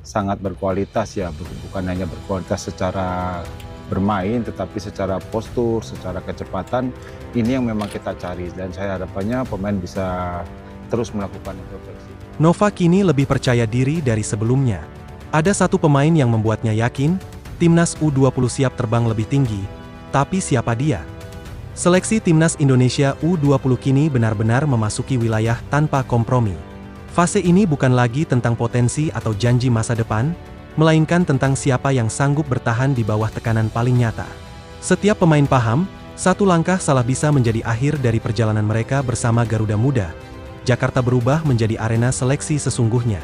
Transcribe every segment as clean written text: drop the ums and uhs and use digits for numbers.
sangat berkualitas ya, bukan hanya berkualitas secara bermain, tetapi secara postur, secara kecepatan, ini yang memang kita cari dan saya harapannya pemain bisa terus melakukan introspeksi. Nova kini lebih percaya diri dari sebelumnya. Ada satu pemain yang membuatnya yakin, timnas U20 siap terbang lebih tinggi, tapi siapa dia? Seleksi timnas Indonesia U20 kini benar-benar memasuki wilayah tanpa kompromi. Fase ini bukan lagi tentang potensi atau janji masa depan, melainkan tentang siapa yang sanggup bertahan di bawah tekanan paling nyata. Setiap pemain paham, satu langkah salah bisa menjadi akhir dari perjalanan mereka bersama Garuda Muda. Jakarta berubah menjadi arena seleksi sesungguhnya.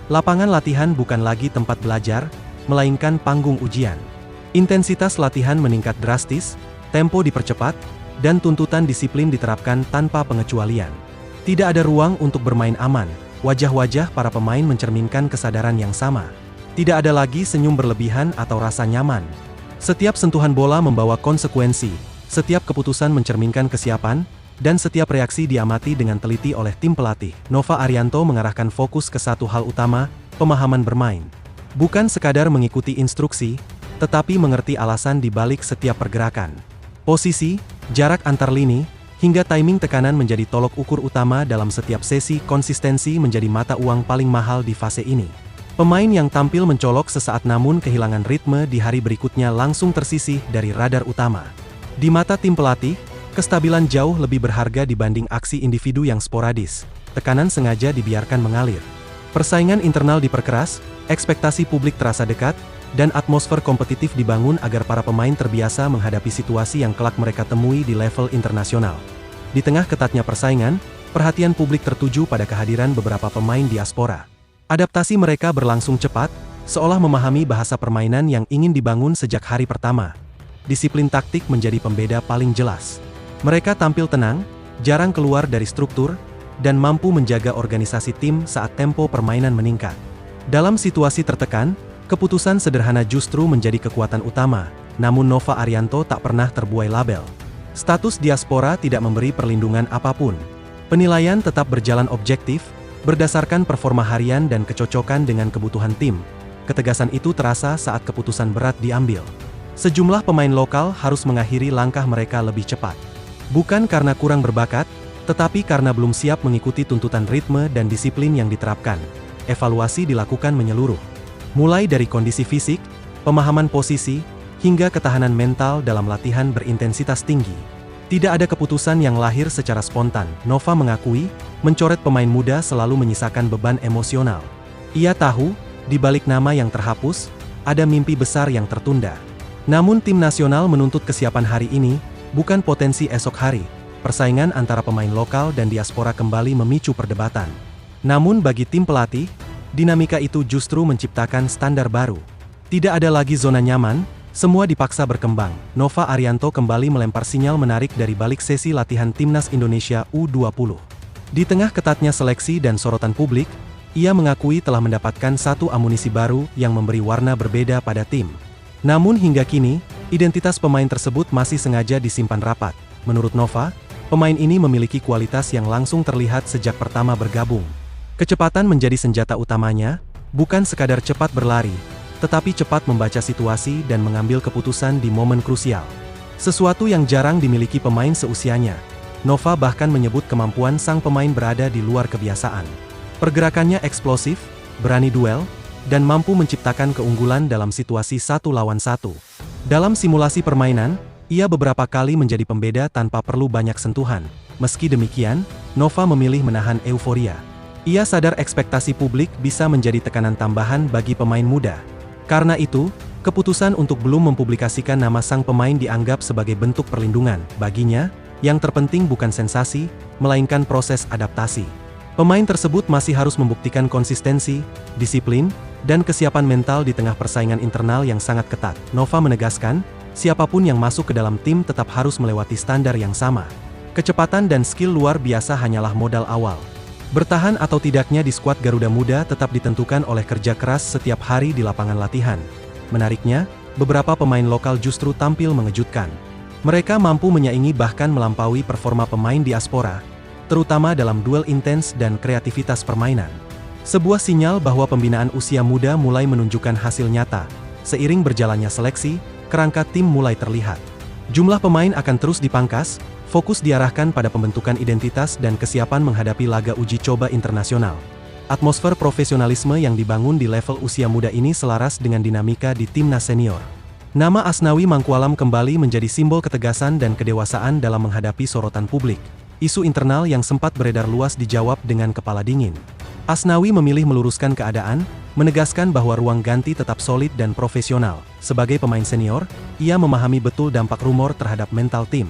Lapangan latihan bukan lagi tempat belajar, melainkan panggung ujian. Intensitas latihan meningkat drastis, tempo dipercepat, dan tuntutan disiplin diterapkan tanpa pengecualian. Tidak ada ruang untuk bermain aman, wajah-wajah para pemain mencerminkan kesadaran yang sama. Tidak ada lagi senyum berlebihan atau rasa nyaman. Setiap sentuhan bola membawa konsekuensi, setiap keputusan mencerminkan kesiapan, dan setiap reaksi diamati dengan teliti oleh tim pelatih. Nova Arianto mengarahkan fokus ke satu hal utama, pemahaman bermain. Bukan sekadar mengikuti instruksi, tetapi mengerti alasan di balik setiap pergerakan. Posisi, jarak antar lini, hingga timing tekanan menjadi tolok ukur utama dalam setiap sesi. Konsistensi menjadi mata uang paling mahal di fase ini. Pemain yang tampil mencolok sesaat namun kehilangan ritme di hari berikutnya langsung tersisih dari radar utama. Di mata tim pelatih, kestabilan jauh lebih berharga dibanding aksi individu yang sporadis. Tekanan sengaja dibiarkan mengalir. Persaingan internal diperkeras, ekspektasi publik terasa dekat, dan atmosfer kompetitif dibangun agar para pemain terbiasa menghadapi situasi yang kelak mereka temui di level internasional. Di tengah ketatnya persaingan, perhatian publik tertuju pada kehadiran beberapa pemain diaspora. Adaptasi mereka berlangsung cepat, seolah memahami bahasa permainan yang ingin dibangun sejak hari pertama. Disiplin taktik menjadi pembeda paling jelas. Mereka tampil tenang, jarang keluar dari struktur, dan mampu menjaga organisasi tim saat tempo permainan meningkat. Dalam situasi tertekan, keputusan sederhana justru menjadi kekuatan utama, namun Nova Arianto tak pernah terbuai label. Status diaspora tidak memberi perlindungan apapun. Penilaian tetap berjalan objektif, berdasarkan performa harian dan kecocokan dengan kebutuhan tim. Ketegasan itu terasa saat keputusan berat diambil. Sejumlah pemain lokal harus mengakhiri langkah mereka lebih cepat. Bukan karena kurang berbakat, tetapi karena belum siap mengikuti tuntutan ritme dan disiplin yang diterapkan. Evaluasi dilakukan menyeluruh. Mulai dari kondisi fisik, pemahaman posisi, hingga ketahanan mental dalam latihan berintensitas tinggi. Tidak ada keputusan yang lahir secara spontan. Nova mengakui, mencoret pemain muda selalu menyisakan beban emosional. Ia tahu, di balik nama yang terhapus, ada mimpi besar yang tertunda. Namun tim nasional menuntut kesiapan hari ini, bukan potensi esok hari. Persaingan antara pemain lokal dan diaspora kembali memicu perdebatan. Namun bagi tim pelatih, dinamika itu justru menciptakan standar baru. Tidak ada lagi zona nyaman, semua dipaksa berkembang. Nova Arianto kembali melempar sinyal menarik dari balik sesi latihan timnas Indonesia U20. Di tengah ketatnya seleksi dan sorotan publik, ia mengakui telah mendapatkan satu amunisi baru yang memberi warna berbeda pada tim. Namun hingga kini, identitas pemain tersebut masih sengaja disimpan rapat. Menurut Nova, pemain ini memiliki kualitas yang langsung terlihat sejak pertama bergabung. Kecepatan menjadi senjata utamanya, bukan sekadar cepat berlari, tetapi cepat membaca situasi dan mengambil keputusan di momen krusial. Sesuatu yang jarang dimiliki pemain seusianya. Nova bahkan menyebut kemampuan sang pemain berada di luar kebiasaan. Pergerakannya eksplosif, berani duel, dan mampu menciptakan keunggulan dalam situasi 1 lawan 1. Dalam simulasi permainan, ia beberapa kali menjadi pembeda tanpa perlu banyak sentuhan. Meski demikian, Nova memilih menahan euforia. Ia sadar ekspektasi publik bisa menjadi tekanan tambahan bagi pemain muda. Karena itu, keputusan untuk belum mempublikasikan nama sang pemain dianggap sebagai bentuk perlindungan. Baginya, yang terpenting bukan sensasi, melainkan proses adaptasi. Pemain tersebut masih harus membuktikan konsistensi, disiplin, dan kesiapan mental di tengah persaingan internal yang sangat ketat. Nova menegaskan, siapapun yang masuk ke dalam tim tetap harus melewati standar yang sama. Kecepatan dan skill luar biasa hanyalah modal awal. Bertahan atau tidaknya di skuad Garuda Muda tetap ditentukan oleh kerja keras setiap hari di lapangan latihan. Menariknya, beberapa pemain lokal justru tampil mengejutkan. Mereka mampu menyaingi bahkan melampaui performa pemain diaspora, terutama dalam duel intens dan kreativitas permainan. Sebuah sinyal bahwa pembinaan usia muda mulai menunjukkan hasil nyata. Seiring berjalannya seleksi, kerangka tim mulai terlihat. Jumlah pemain akan terus dipangkas, fokus diarahkan pada pembentukan identitas dan kesiapan menghadapi laga uji coba internasional. Atmosfer profesionalisme yang dibangun di level usia muda ini selaras dengan dinamika di timnas senior. Nama Asnawi Mangkualam kembali menjadi simbol ketegasan dan kedewasaan dalam menghadapi sorotan publik. Isu internal yang sempat beredar luas dijawab dengan kepala dingin. Asnawi memilih meluruskan keadaan, menegaskan bahwa ruang ganti tetap solid dan profesional. Sebagai pemain senior, ia memahami betul dampak rumor terhadap mental tim.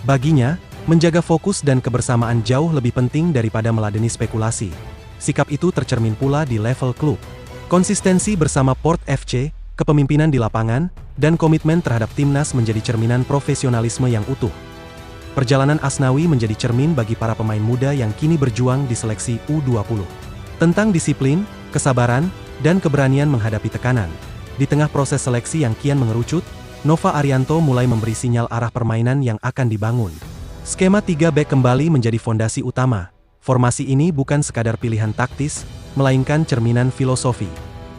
Baginya, menjaga fokus dan kebersamaan jauh lebih penting daripada meladeni spekulasi. Sikap itu tercermin pula di level klub. Konsistensi bersama Port FC, kepemimpinan di lapangan, dan komitmen terhadap timnas menjadi cerminan profesionalisme yang utuh. Perjalanan Asnawi menjadi cermin bagi para pemain muda yang kini berjuang di seleksi U20. Tentang disiplin, kesabaran, dan keberanian menghadapi tekanan. Di tengah proses seleksi yang kian mengerucut, Nova Arianto mulai memberi sinyal arah permainan yang akan dibangun. Skema 3 back kembali menjadi fondasi utama. Formasi ini bukan sekadar pilihan taktis, melainkan cerminan filosofi.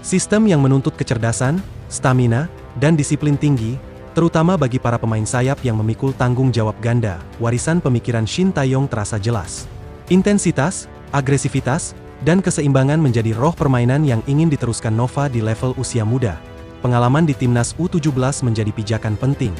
Sistem yang menuntut kecerdasan, stamina, dan disiplin tinggi, terutama bagi para pemain sayap yang memikul tanggung jawab ganda. Warisan pemikiran Shin Tae-yong terasa jelas. Intensitas, agresivitas, dan keseimbangan menjadi roh permainan yang ingin diteruskan Nova di level usia muda. Pengalaman di timnas U17 menjadi pijakan penting.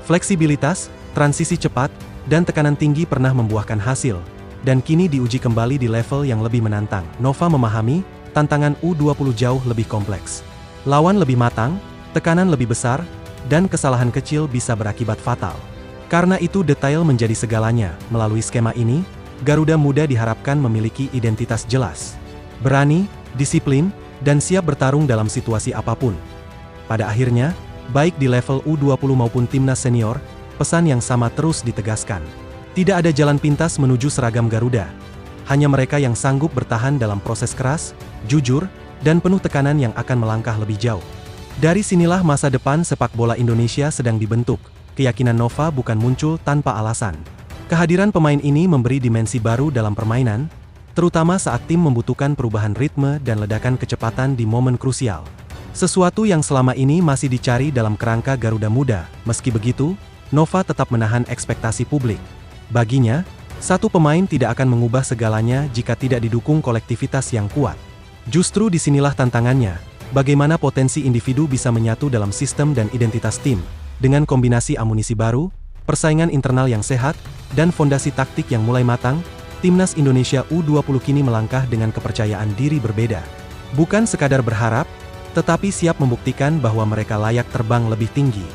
Fleksibilitas, transisi cepat, dan tekanan tinggi pernah membuahkan hasil, dan kini diuji kembali di level yang lebih menantang. Nova memahami, tantangan U20 jauh lebih kompleks. Lawan lebih matang, tekanan lebih besar, dan kesalahan kecil bisa berakibat fatal. Karena itu detail menjadi segalanya. Melalui skema ini, Garuda Muda diharapkan memiliki identitas jelas, berani, disiplin, dan siap bertarung dalam situasi apapun. Pada akhirnya, baik di level U20 maupun timnas senior, pesan yang sama terus ditegaskan. Tidak ada jalan pintas menuju seragam Garuda. Hanya mereka yang sanggup bertahan dalam proses keras, jujur, dan penuh tekanan yang akan melangkah lebih jauh. Dari sinilah masa depan sepak bola Indonesia sedang dibentuk. Keyakinan Nova bukan muncul tanpa alasan. Kehadiran pemain ini memberi dimensi baru dalam permainan, terutama saat tim membutuhkan perubahan ritme dan ledakan kecepatan di momen krusial. Sesuatu yang selama ini masih dicari dalam kerangka Garuda Muda. Meski begitu, Nova tetap menahan ekspektasi publik. Baginya, satu pemain tidak akan mengubah segalanya jika tidak didukung kolektivitas yang kuat. Justru disinilah tantangannya, bagaimana potensi individu bisa menyatu dalam sistem dan identitas tim, dengan kombinasi amunisi baru, persaingan internal yang sehat, dan fondasi taktik yang mulai matang. Timnas Indonesia U20 kini melangkah dengan kepercayaan diri berbeda. Bukan sekadar berharap, tetapi siap membuktikan bahwa mereka layak terbang lebih tinggi.